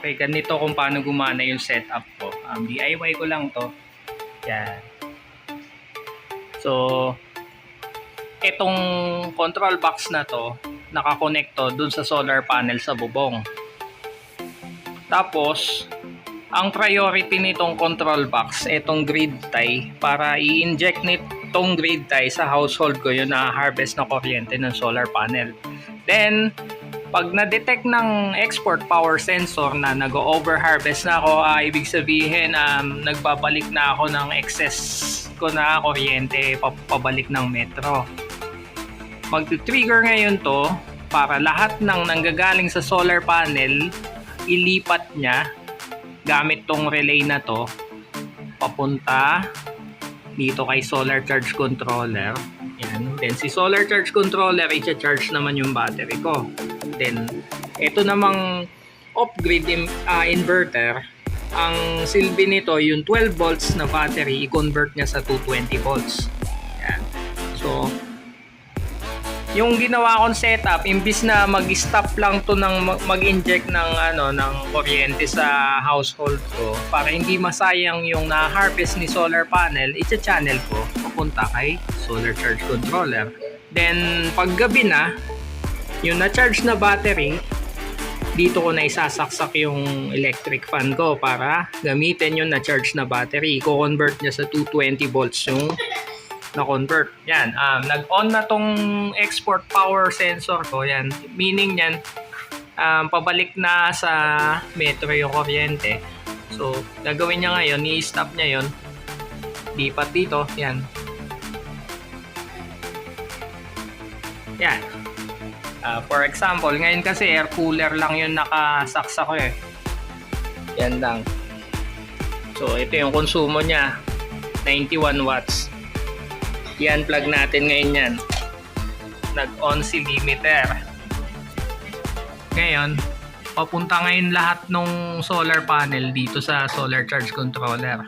Okay, ganito kung paano gumana yung setup ko. DIY ko lang to. Yan. So, itong control box na to, nakakonekto dun sa solar panel sa bubong. Tapos, ang priority nitong control box, itong grid tie, para i-inject nitong grid tie sa household ko yung na-harvest na kuryente ng solar panel. Then, pag na-detect ng export power sensor na nag-overharvest na ako, ibig sabihin nagbabalik na ako ng excess ko na kuryente pabalik ng metro. Mag-trigger ngayon to para lahat ng nanggagaling sa solar panel ilipat niya gamit tong relay na to papunta dito kay solar charge controller. Yan. Then si solar charge controller i-charge naman yung battery ko. Then ito namang off-grid inverter, ang silbi nito yung 12 volts na battery i-convert niya sa 220 volts. Yan. So yung ginawa kong setup, imbis na mag-stop lang to ng mag-inject ng ng kuryente sa household ko para hindi masayang yung na-harvest ni solar panel, i-channel ko papunta kay solar charge controller. Then pag gabi na, yung na-charge na battery, dito ko na isasaksak yung electric fan ko para gamitin yung na-charge na battery. I-convert niya sa 220 volts yung na-convert. Yan, nag-on na tong export power sensor ko. Yan, meaning yan, pabalik na sa metro yung kuryente. So, gagawin niya ngayon, i-stop niya yon. Lipat dito, yan. Yan. For example, ngayon kasi air cooler lang yung nakasaksa ko eh. Yan lang. So, ito yung konsumo niya. 91 watts. Yan, plug natin ngayon yan. Nag-on si limiter. Ngayon, papunta ngayon lahat ng solar panel dito sa solar charge controller.